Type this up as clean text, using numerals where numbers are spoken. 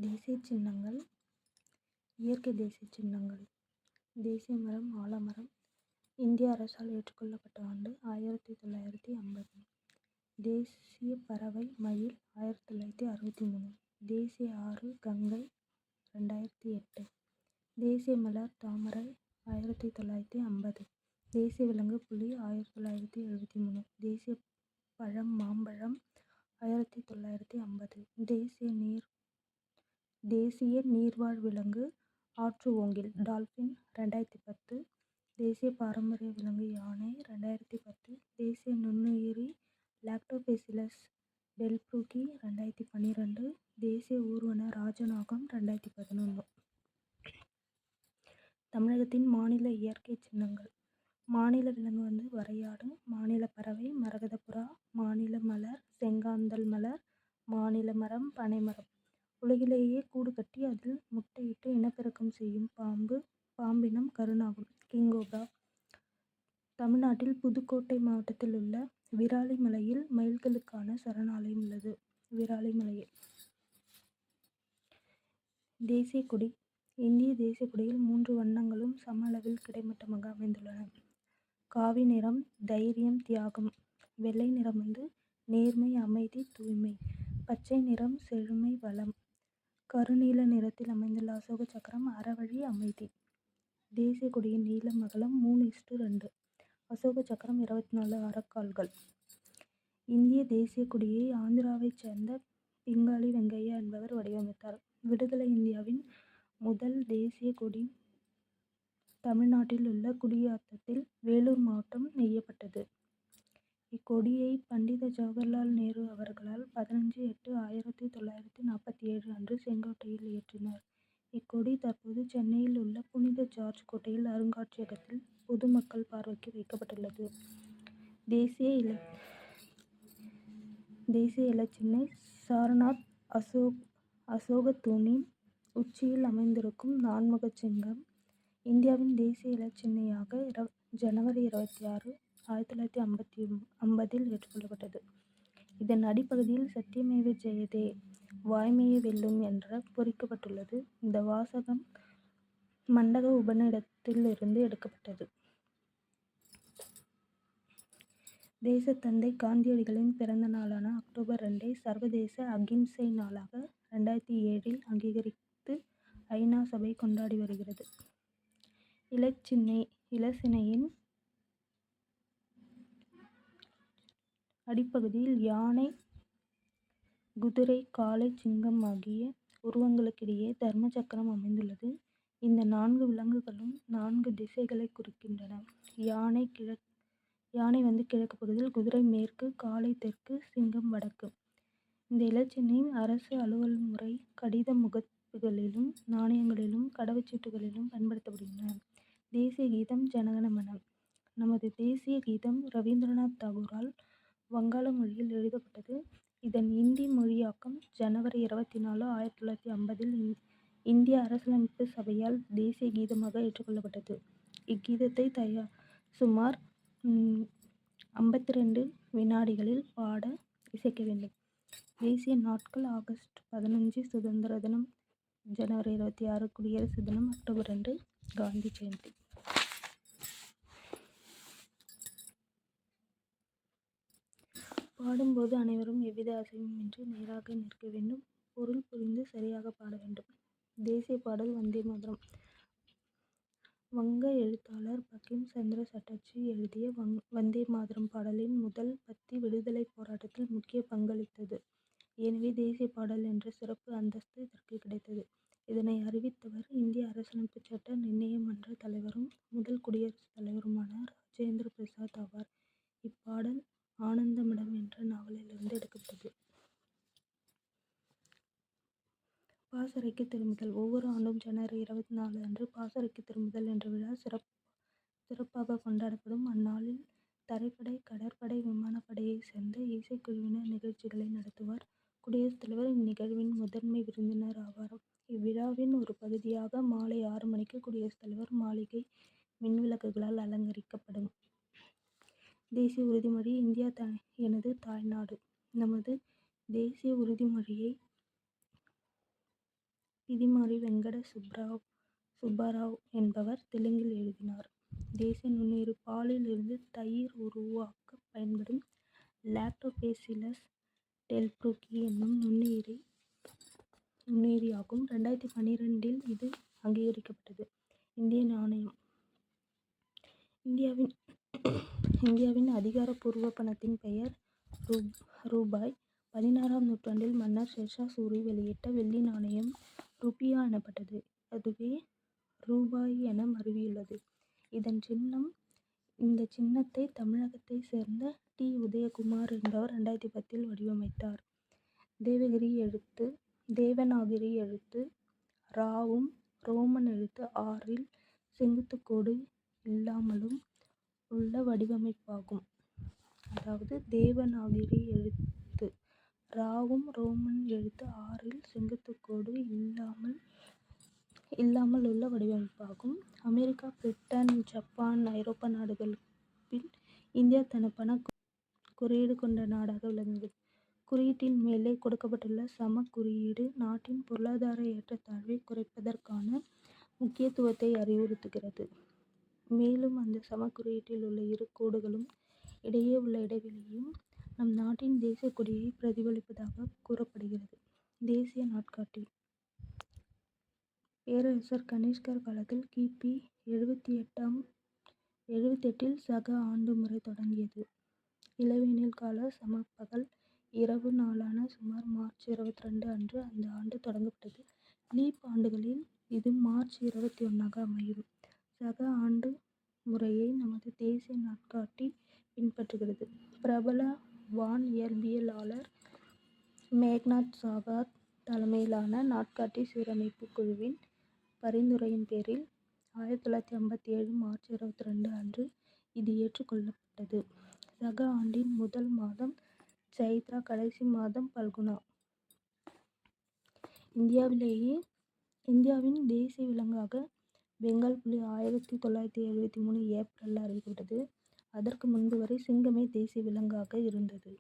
தேசிய சின்னங்கள். இயற்கை தேசிய சின்னங்கள். தேசிய மரம் ஆலமரம். இந்திய அரசால் ஏற்றுக்கொள்ளப்பட்ட ஆண்டு 1950. தேசிய பறவை மயில் 1963. தேசிய ஆறு கங்கை 2008. தேசிய மலர் தாமரை 1950. தேசிய விலங்கு புலி 1973. தேசிய பழம் மாம்பழம் 1950. தேசிய நீர்வாழ் விலங்கு ஆற்று ஓங்கில் டால்பின் 2010. தேசிய பாரம்பரிய விலங்கு யானை 2010. தேசிய நுண்ணுயிரி லாக்டோபெசிலஸ் டெல்ப்ரூக்கி 2012. தேசிய ஊர்வன ராஜநாகம் 2011. தமிழகத்தின் மாநில இயற்கை சின்னங்கள். மாநில விலங்கு வரையாடு. மாநில பறவை மரகதப்புறா. மாநில மலர் செங்காந்தள் மலர். மாநில மரம் பனைமரம். உலகிலேயே கூடு கட்டி அதில் முட்டையிட்டு இனப்பெருக்கம் செய்யும் பாம்பினம் கருநாகம் கிங்கோப்ரா. தமிழ்நாட்டில் புதுக்கோட்டை மாவட்டத்தில் உள்ள விராலிமலையில் மயில்களுக்கான சரணாலயம் உள்ளது. விராலிமலையில். தேசிய கொடி. இந்திய தேசிய கொடியில் 3 வண்ணங்களும் சம அளவில் கிடைமட்டமாக அமைந்துள்ளன. காவி நிறம் தைரியம் தியாகம். வெள்ளை நிறம் நேர்மை அமைதி தூய்மை. பச்சை நிறம் செழுமை வளம். கருநீல நிறத்தில் அமைந்துள்ள அசோக சக்கரம் அறவழி அமைதி. தேசிய கொடியின் நீளம் அகலம் 3:2. அசோக சக்கரம் 24 அரைக்கால்கள். இந்திய தேசிய கொடியை ஆந்திராவைச் சேர்ந்த பிங்காலி வெங்கையா என்பவர் வடிவமைத்தார். விடுதலை இந்தியாவின் முதல் தேசிய கொடி தமிழ்நாட்டில் உள்ள குடியாத்தத்தில் வேலூர் மாவட்டம் நெய்யப்பட்டது. இக்கொடியை பண்டித ஜவஹர்லால் நேரு அவர்களால் 15/8/1947 அன்று செங்கோட்டையில் ஏற்றினார். இக்கொடி தற்போது சென்னையில் உள்ள புனித ஜார்ஜ் கோட்டையில் அருங்காட்சியகத்தில் பொதுமக்கள் பார்வைக்கு வைக்கப்பட்டுள்ளது. தேசிய இலச்சினை சாரநாத் அசோக தூணின் உச்சியில் அமைந்திருக்கும் நான்முகச் சிங்கம். இந்தியாவின் தேசிய இலச்சினையாக ஜனவரி 26, 1950 ஏற்றுக்கொள்ளப்பட்டது. இதன் அடிப்பகுதியில் சத்தியமேவ ஜெயதே வாய்மையே வெல்லும் என்ற பொறிக்கப்பட்டுள்ளது. இந்த வாசகம் மண்டக உபநிடதத்திலிருந்து எடுக்கப்பட்டது. தேசத்தந்தை காந்தியடிகளின் பிறந்த நாளான அக்டோபர் 2 சர்வதேச அகிம்சை நாளாக 2007 அங்கீகரித்து ஐ.நா. சபை கொண்டாடி வருகிறது. இலச்சினையின் அடிப்பகுதியில் யானை குதிரை காளை சிங்கம் ஆகிய உருவங்களுக்கிடையே தர்ம சக்கரம் அமைந்துள்ளது. இந்த 4 விலங்குகளும் 4 திசைகளை குறிக்கின்றன. யானை கிழக்கு பகுதியில், குதிரை மேற்கு, காளை தெற்கு, சிங்கம் வடக்கு. இந்த இலச்சினை அரசு அலுவல் முறை கடித முகப்புகளிலும் நாணயங்களிலும் கடவுச்சீட்டுகளிலும் பயன்படுத்தப்படுகின்றன. தேசிய கீதம் ஜனகணமன. நமது தேசிய கீதம் ரவீந்திரநாத் தாகூரால் வங்காள மொழியில் எழுதப்பட்டது. இதன் இந்தி மொழியாக்கம் ஜனவரி 24, 1950 இந்திய அரசியலமைப்பு சபையால் தேசிய கீதமாக ஏற்றுக்கொள்ளப்பட்டது. இக்கீதத்தை சுமார் 52 வினாடிகளில் பாட இசைக்க வேண்டும். தேசிய நாட்கள் ஆகஸ்ட் 15 சுதந்திர தினம். ஜனவரி 26 குடியரசு தினம். அக்டோபர் 2 காந்தி ஜெயந்தி. பாடும்போது அனைவரும் எவ்வித அசைவுமின்றி நேராக நிற்க வேண்டும். பொருள் புரிந்து சரியாக பாட வேண்டும். தேசிய பாடல் வந்தே மாதரம். வங்க எழுத்தாளர் பங்கிம் சந்திர சட்டர்ஜி எழுதிய வந்தே மாதரம் பாடலின் முதல் பத்தி விடுதலை போராட்டத்தில் முக்கிய பங்களித்தது. எனவே தேசிய பாடல் என்ற சிறப்பு அந்தஸ்து இதற்கு கிடைத்தது. இதனை அறிவித்தவர் இந்திய அரசியலமைப்பு சட்ட நிர்ணய மன்ற தலைவரும் முதல் குடியரசுத் தலைவருமான ராஜேந்திர பிரசாத் ஆவார். இப்பாடல் ஆனந்தமடம் என்ற நாவலிலிருந்து எடுக்கப்பட்டது. பாசறைக்கு திரும்புதல். ஒவ்வொரு ஆண்டும் ஜனவரி 24 அன்று பாசறைக்கு திரும்புதல் என்ற விழா சிறப்பாக கொண்டாடப்படும். அந்நாளில் தரைப்படை, கடற்படை, விமானப்படையைச் சேர்ந்த இசைக்குழுவினர் நிகழ்ச்சிகளை நடத்துவர். குடியரசுத் தலைவர் இந்நிகழ்வின் முதன்மை விருந்தினர் ஆவார். இவ்விழாவின் ஒரு பகுதியாக மாலை 6 மணிக்கு குடியரசுத் தலைவர் மாளிகை மின்விளக்குகளால் அலங்கரிக்கப்படும். தேசிய உறுதிமொழி. இந்தியா எனது தாய்நாடு. நமது தேசிய உறுதிமொழியை பிதிமாரி வெங்கட சுப்பராவ் என்பவர் தெலுங்கில் எழுதினார். தேசிய நுண்ணுயிரி பாலில் இருந்து தயிர் உருவாக்கப் பயன்படும் லாக்டோபேசிலஸ் டெல்ப்ரூக்கி என்னும் நுண்ணுயிரியாகும். 2012 இது அங்கீகரிக்கப்பட்டது. இந்திய நாணயம். இந்தியாவின் அதிகாரப்பூர்வ பணத்தின் பெயர் ரூபாய். 16ஆம் நூற்றாண்டில் மன்னர் ஷெர்ஷா சூரி வெளியிட்ட வெள்ளி நாணயம் ருபியா எனப்பட்டது. அதுவே ரூபாய் என மருவியுள்ளது. இந்த சின்னத்தை தமிழகத்தைச் சேர்ந்த டி. உதயகுமார் என்பவர் 2010 வடிவமைத்தார். தேவநாகிரி எழுத்து ராவும் ரோமன் எழுத்து ஆரில் செங்குத்துக்கோடு இல்லாமலும் உள்ள வடிவமைப்பாகும். அதாவது தேவநாகிரி எழுத்து ராவும் ரோமன் எழுத்து ஆரில் செங்குத்துக்கோடு இல்லாமல் உள்ள வடிவமைப்பாகும். அமெரிக்கா, பிரிட்டன், ஜப்பான், ஐரோப்பா நாடுகளில் இந்தியா தனது பணக் குறியீடு கொண்ட நாடாக விளங்குகிறது. குறியீட்டின் மேலே கொடுக்கப்பட்டுள்ள சமக் குறியீடு நாட்டின் பொருளாதார ஏற்றத்தாழ்வை குறைப்பதற்கான முக்கியத்துவத்தை அறிவுறுத்துகிறது. மேலும் அந்த சமக் குறியீட்டில் உள்ள இரு கோடுகளும் இடையே உள்ள இடைவெளியும் நம் நாட்டின் தேசிய கொடியை பிரதிபலிப்பதாக கூறப்படுகிறது. தேசிய நாட்காட்டி. பேரரசர் கனிஷ்கர் காலத்தில் கி. பி. 78 சக ஆண்டு முறை தொடங்கியது. இளவேனில் கால சமபகல் இரவு நாளான சுமார் மார்ச் 22 அன்று அந்த ஆண்டு தொடங்கப்பட்டது. லீப் ஆண்டுகளில் இது மார்ச் 21ஆக அமையும். சக ஆண்டு முறையை நமது தேசிய நாட்காட்டி பின்பற்றுகிறது. பிரபல வான் இயற்பியலாளர் மேக்நாத் சாகத் தலைமையிலான நாட்காட்டி சீரமைப்பு குழுவின் பரிந்துரையின் பேரில் 1957 மார்ச் 22 அன்று இது ஏற்றுக் கொள்ளப்பட்டது. சக ஆண்டின் முதல் மாதம் சைத்ரா, கடைசி மாதம் பல்குனா. இந்தியாவின் தேசிய விலங்காக பெங்கால் புலி 1973 ஏப்ரல் அறிவிக்கப்பட்டது. அதற்கு முன்பு வரை சிங்கமே தேசிய விலங்காக இருந்தது.